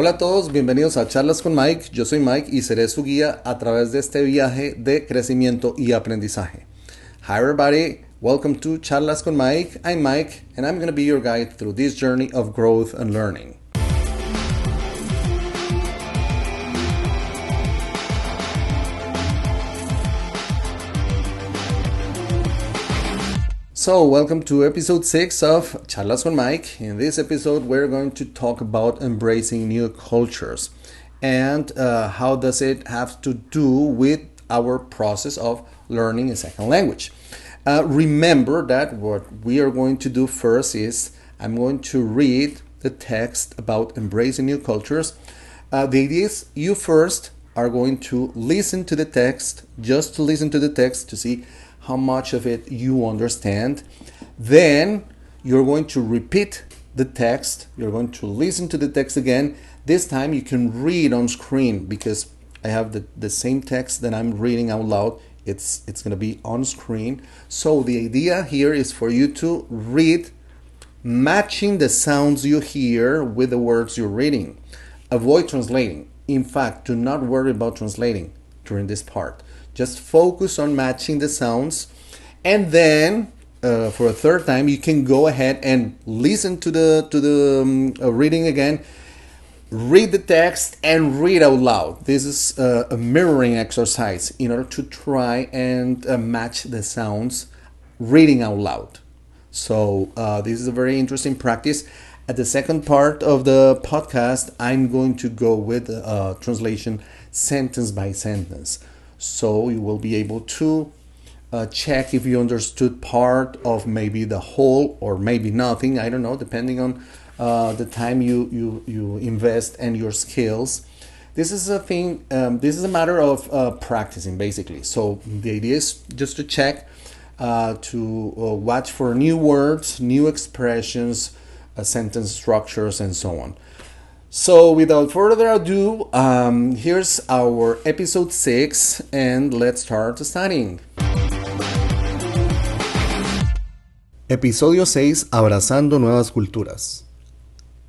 Hola a todos, bienvenidos a Charlas con Mike. Yo soy Mike y seré su guía a través de este viaje de crecimiento y aprendizaje. Hi everybody, welcome to Charlas con Mike. I'm Mike and I'm going to be your guide through this journey of growth and learning. So, welcome to episode 6 of Charlas con Mike. In this episode, we're going to talk about embracing new cultures and how does it have to do with our process of learning a second language. Remember that what we are going to do first is I'm going to read the text about embracing new cultures. The idea is you first are going to listen to the text, just to listen to the text to see how much of it you understand. Then you're going to repeat the text. You're going to listen to the text again. This time you can read on screen because I have the same text that I'm reading out loud. It's going to be on screen. So the idea here is for you to read matching the sounds you hear with the words you're reading. Avoid translating. In fact, do not worry about translating during this part. Just focus on matching the sounds, and then for a third time you can go ahead and listen to the reading again. Read the text and read out loud. This is a mirroring exercise in order to try and match the sounds reading out loud. So this is a very interesting practice. At the second part of the podcast, I'm going to go with translation sentence by sentence. So you will be able to check if you understood part of maybe the whole or maybe nothing. I don't know, depending on the time you invest and your skills. This is a thing. This is a matter of practicing, basically. So the idea is just to check, to watch for new words, new expressions, sentence structures, and so on. So without further ado, here's our episode 6 and let's start studying. Episodio 6, abrazando nuevas culturas.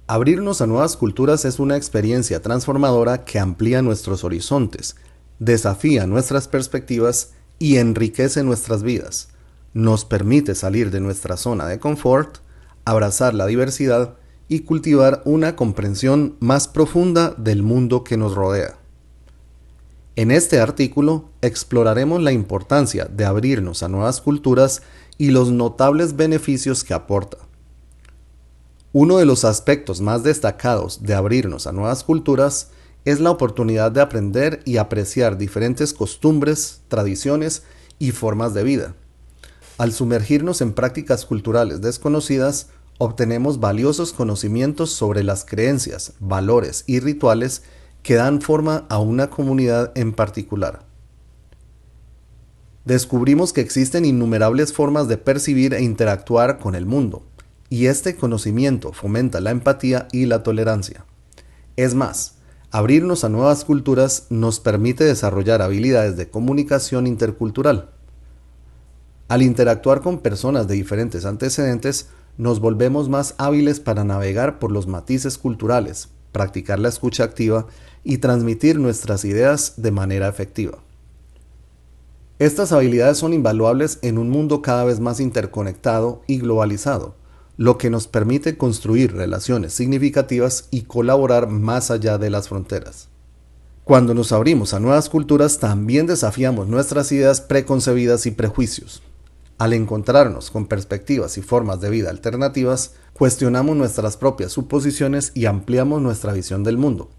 Abrirnos a nuevas culturas es una experiencia transformadora que amplía nuestros horizontes, desafía nuestras perspectivas y enriquece nuestras vidas. Nos permite salir de nuestra zona de confort, abrazar la diversidad y cultivar una comprensión más profunda del mundo que nos rodea. En este artículo exploraremos la importancia de abrirnos a nuevas culturas y los notables beneficios que aporta. Uno de los aspectos más destacados de abrirnos a nuevas culturas es la oportunidad de aprender y apreciar diferentes costumbres, tradiciones y formas de vida. Al sumergirnos en prácticas culturales desconocidas, obtenemos valiosos conocimientos sobre las creencias, valores y rituales que dan forma a una comunidad en particular. Descubrimos que existen innumerables formas de percibir e interactuar con el mundo, y este conocimiento fomenta la empatía y la tolerancia. Es más, abrirnos a nuevas culturas nos permite desarrollar habilidades de comunicación intercultural. Al interactuar con personas de diferentes antecedentes, nos volvemos más hábiles para navegar por los matices culturales, practicar la escucha activa y transmitir nuestras ideas de manera efectiva. Estas habilidades son invaluables en un mundo cada vez más interconectado y globalizado, lo que nos permite construir relaciones significativas y colaborar más allá de las fronteras. Cuando nos abrimos a nuevas culturas, también desafiamos nuestras ideas preconcebidas y prejuicios. Al encontrarnos con perspectivas y formas de vida alternativas, cuestionamos nuestras propias suposiciones y ampliamos nuestra visión del mundo.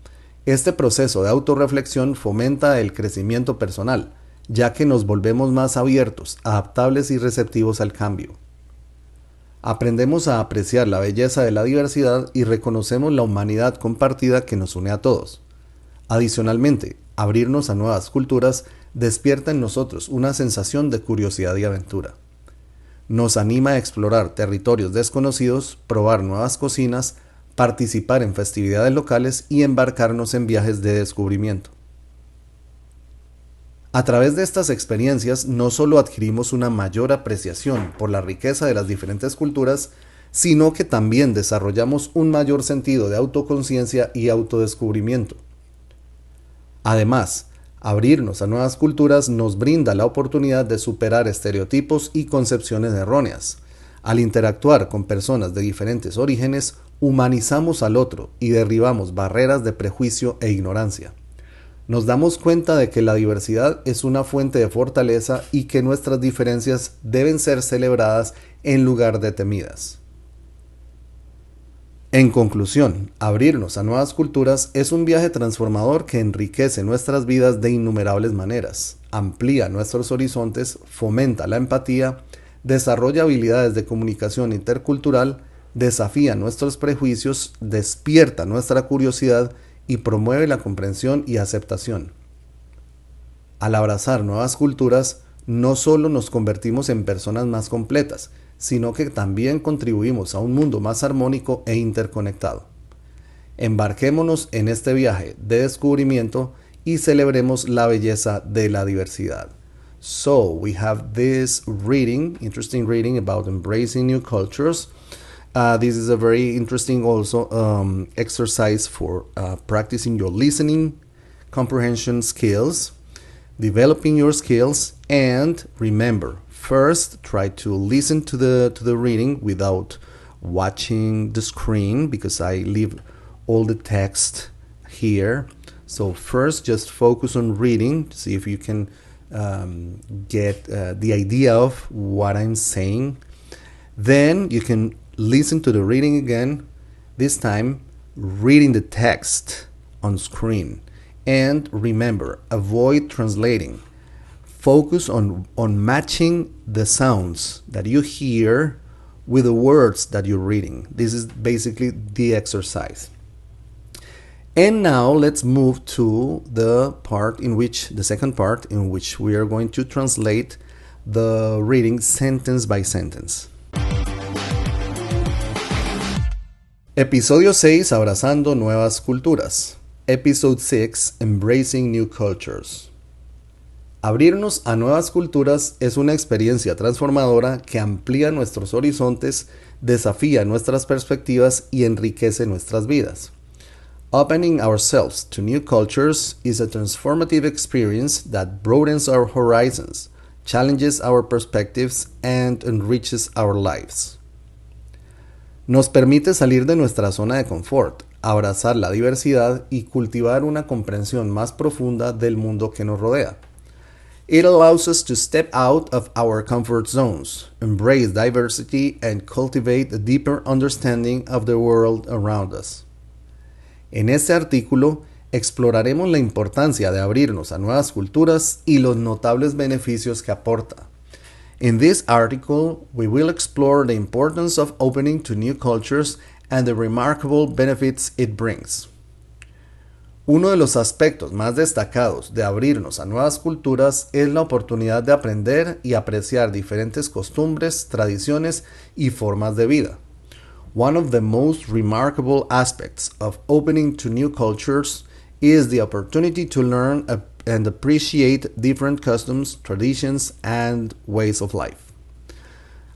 Este proceso de autorreflexión fomenta el crecimiento personal, ya que nos volvemos más abiertos, adaptables y receptivos al cambio. Aprendemos a apreciar la belleza de la diversidad y reconocemos la humanidad compartida que nos une a todos. Adicionalmente, abrirnos a nuevas culturas despierta en nosotros una sensación de curiosidad y aventura. Nos anima a explorar territorios desconocidos, probar nuevas cocinas, participar en festividades locales y embarcarnos en viajes de descubrimiento. A través de estas experiencias no solo adquirimos una mayor apreciación por la riqueza de las diferentes culturas, sino que también desarrollamos un mayor sentido de autoconciencia y autodescubrimiento. Además, abrirnos a nuevas culturas nos brinda la oportunidad de superar estereotipos y concepciones erróneas. Al interactuar con personas de diferentes orígenes, humanizamos al otro y derribamos barreras de prejuicio e ignorancia. Nos damos cuenta de que la diversidad es una fuente de fortaleza y que nuestras diferencias deben ser celebradas en lugar de temidas. En conclusión, abrirnos a nuevas culturas es un viaje transformador que enriquece nuestras vidas de innumerables maneras, amplía nuestros horizontes, fomenta la empatía, desarrolla habilidades de comunicación intercultural, desafía nuestros prejuicios, despierta nuestra curiosidad y promueve la comprensión y aceptación. Al abrazar nuevas culturas, no solo nos convertimos en personas más completas, sino que también contribuimos a un mundo más armónico e interconectado. Embarquémonos en este viaje de descubrimiento y celebremos la belleza de la diversidad. So, we have this reading, interesting reading about embracing new cultures. This is a very interesting also exercise for practicing your listening comprehension skills, developing your skills, and remember, first try to listen to the reading without watching the screen, because I leave all the text here. So first just focus on reading to see if you can get the idea of what I'm saying. Then you can listen to the reading again, this time reading the text on screen. And remember, avoid translating. Focus on matching the sounds that you hear with the words that you're reading. This is basically the exercise. And now let's move to the second part in which we are going to translate the reading sentence by sentence. Episodio 6, abrazando nuevas culturas. Episode 6, embracing new cultures. Abrirnos a nuevas culturas es una experiencia transformadora que amplía nuestros horizontes, desafía nuestras perspectivas y enriquece nuestras vidas. Opening ourselves to new cultures is a transformative experience that broadens our horizons, challenges our perspectives, and enriches our lives. Nos permite salir de nuestra zona de confort, abrazar la diversidad y cultivar una comprensión más profunda del mundo que nos rodea. It allows us to step out of our comfort zones, embrace diversity, and cultivate a deeper understanding of the world around us. En este artículo exploraremos la importancia de abrirnos a nuevas culturas y los notables beneficios que aporta. In this article, we will explore the importance of opening to new cultures and the remarkable benefits it brings. Uno de los aspectos más destacados de abrirnos a nuevas culturas es la oportunidad de aprender y apreciar diferentes costumbres, tradiciones y formas de vida. One of the most remarkable aspects of opening to new cultures is the opportunity to learn and appreciate different customs, traditions, and ways of life.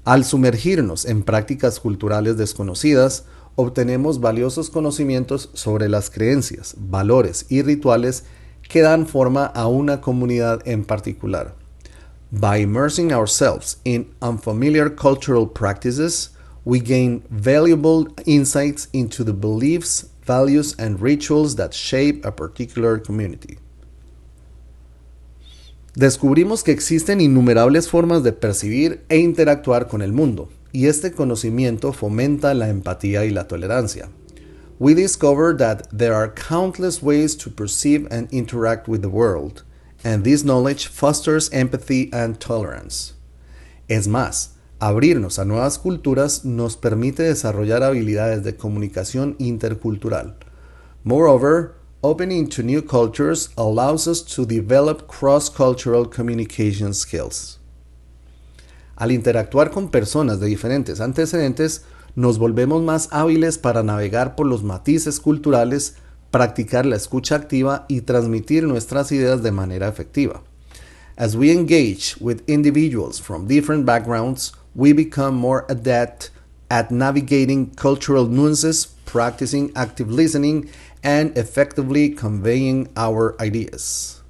Al sumergirnos en prácticas culturales desconocidas, obtenemos valiosos conocimientos sobre las creencias, valores y rituales que dan forma a una comunidad en particular. By immersing ourselves in unfamiliar cultural practices, we gain valuable insights into the beliefs, values, and rituals that shape a particular community. Descubrimos que existen innumerables formas de percibir e interactuar con el mundo, y este conocimiento fomenta la empatía y la tolerancia. We discover that there are countless ways to perceive and interact with the world, and this knowledge fosters empathy and tolerance. Es más, abrirnos a nuevas culturas nos permite desarrollar habilidades de comunicación intercultural. Moreover, opening to new cultures allows us to develop cross-cultural communication skills. Al interactuar con personas de diferentes antecedentes, nos volvemos más hábiles para navegar por los matices culturales, practicar la escucha activa y transmitir nuestras ideas de manera efectiva. As we engage with individuals from different backgrounds, we become more adept at navigating cultural nuances, practicing active listening, and effectively conveying our ideas.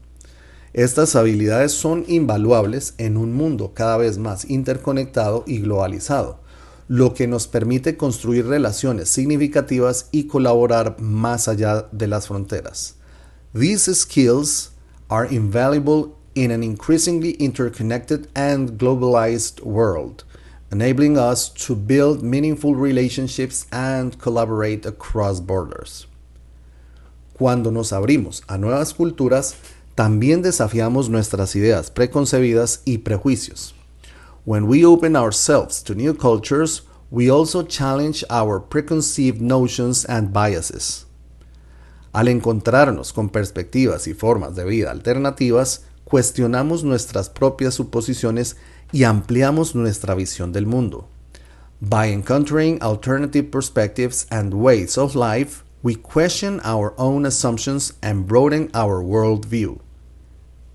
Estas habilidades son invaluables en un mundo cada vez más interconectado y globalizado, lo que nos permite construir relaciones significativas y colaborar más allá de las fronteras. These skills are invaluable in an increasingly interconnected and globalized world, enabling us to build meaningful relationships and collaborate across borders. Cuando nos abrimos a nuevas culturas, también desafiamos nuestras ideas preconcebidas y prejuicios. When we open ourselves to new cultures, we also challenge our preconceived notions and biases. Al encontrarnos con perspectivas y formas de vida alternativas, cuestionamos nuestras propias suposiciones y ampliamos nuestra visión del mundo. By encountering alternative perspectives and ways of life, we question our own assumptions and broaden our worldview.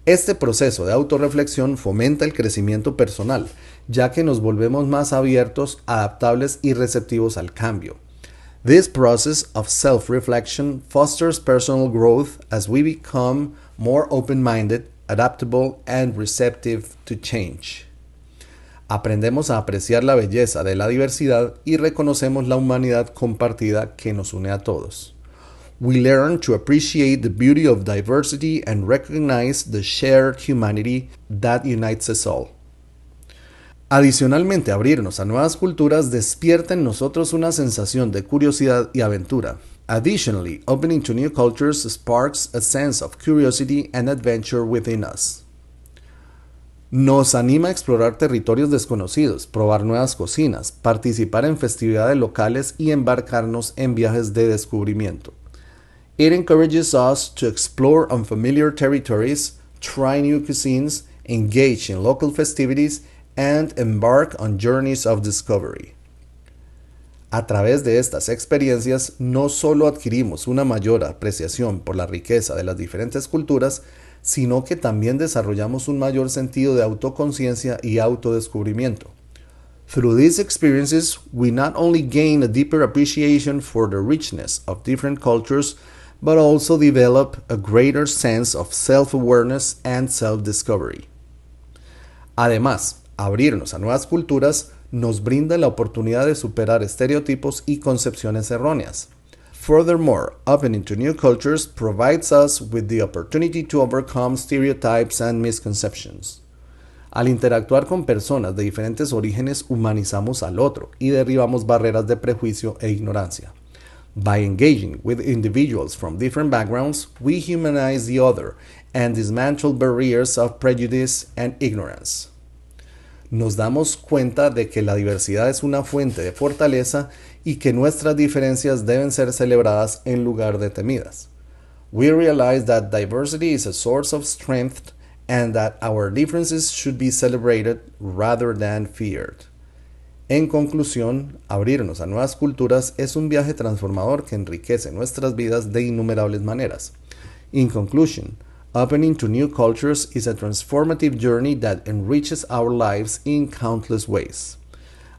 Este proceso de autorreflexión fomenta el crecimiento personal, ya que nos volvemos más abiertos, adaptables y receptivos al cambio. This process of self-reflection fosters personal growth as we become more open-minded, adaptable, and receptive to change. Aprendemos a apreciar la belleza de la diversidad y reconocemos la humanidad compartida que nos une a todos. We learn to appreciate the beauty of diversity and recognize the shared humanity that unites us all. Adicionalmente, abrirnos a nuevas culturas despierta en nosotros una sensación de curiosidad y aventura. Additionally, opening to new cultures sparks a sense of curiosity and adventure within us. Nos anima a explorar territorios desconocidos, probar nuevas cocinas, participar en festividades locales y embarcarnos en viajes de descubrimiento. It encourages us to explore unfamiliar territories, try new cuisines, engage in local festivities, and embark on journeys of discovery. A través de estas experiencias, no solo adquirimos una mayor apreciación por la riqueza de las diferentes culturas, sino que también desarrollamos un mayor sentido de autoconciencia y autodescubrimiento. Through these experiences, we not only gain a deeper appreciation for the richness of different cultures, but also develop a greater sense of self-awareness and self-discovery. Además, abrirnos a nuevas culturas nos brinda la oportunidad de superar estereotipos y concepciones erróneas. Furthermore, opening to new cultures provides us with the opportunity to overcome stereotypes and misconceptions. Al interactuar con personas de diferentes orígenes, humanizamos al otro y derribamos barreras de prejuicio e ignorancia. By engaging with individuals from different backgrounds, we humanize the other and dismantle barriers of prejudice and ignorance. Nos damos cuenta de que la diversidad es una fuente de fortaleza y que nuestras diferencias deben ser celebradas en lugar de temidas. We realize that diversity is a source of strength and that our differences should be celebrated rather than feared. En conclusión, abrirnos a nuevas culturas es un viaje transformador que enriquece nuestras vidas de innumerables maneras. In conclusion, opening to new cultures is a transformative journey that enriches our lives in countless ways.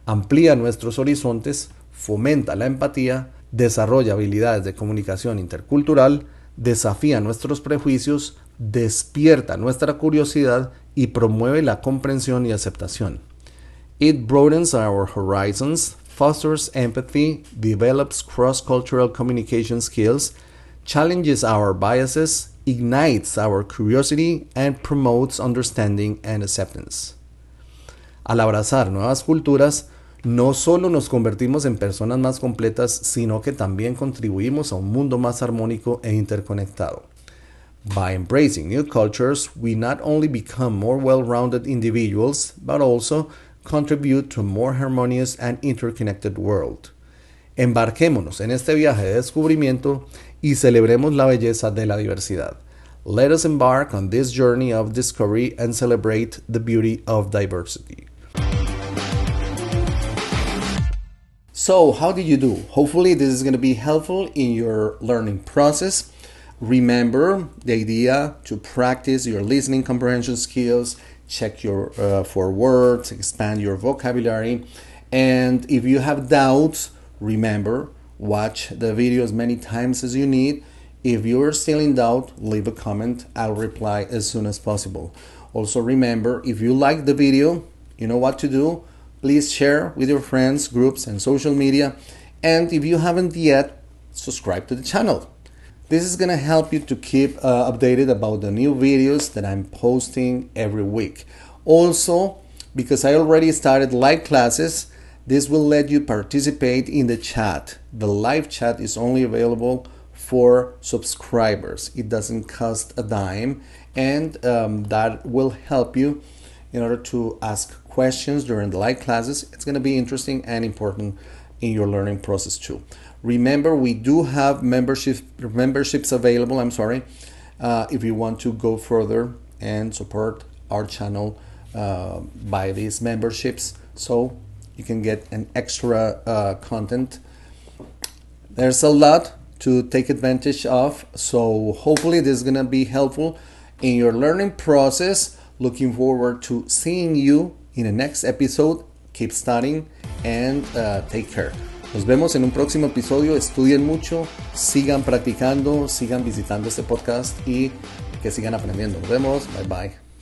Amplía nuestros horizontes, fomenta la empatía, desarrolla habilidades de comunicación intercultural, desafía nuestros prejuicios, despierta nuestra curiosidad y promueve la comprensión y aceptación. It broadens our horizons, fosters empathy, develops cross-cultural communication skills, challenges our biases, ignites our curiosity, and promotes understanding and acceptance. Al abrazar nuevas culturas, no solo nos convertimos en personas más completas, sino que también contribuimos a un mundo más armónico e interconectado. By embracing new cultures, we not only become more well-rounded individuals, but also contribute to a more harmonious and interconnected world. Embarquémonos en este viaje de descubrimiento y celebremos la belleza de la diversidad. Let us embark on this journey of discovery and celebrate the beauty of diversity. So, how did you do? Hopefully this is going to be helpful in your learning process. Remember the idea to practice your listening comprehension skills, check your for words, expand your vocabulary, And if you have doubts, remember, watch the video as many times as you need. If you're still in doubt, leave a comment. I'll reply as soon as possible. Also remember, if you like the video, you know what to do. Please share with your friends, groups, and social media. And if you haven't yet, subscribe to the channel. This is gonna help you to keep updated about the new videos that I'm posting every week. Also, because I already started live classes, this will let you participate in the chat. The live chat is only available for subscribers. It doesn't cost a dime, and that will help you in order to ask questions during the live classes. It's going to be interesting and important in your learning process too. Remember, we do have memberships available. If you want to go further and support our channel by these memberships, so you can get an extra content. There's a lot to take advantage of, so hopefully this is gonna be helpful in your learning process. Looking forward to seeing you in the next episode. Keep studying and take care. Nos vemos en un próximo episodio. Estudien mucho, sigan practicando, sigan visitando este podcast y que sigan aprendiendo. Nos vemos. Bye bye.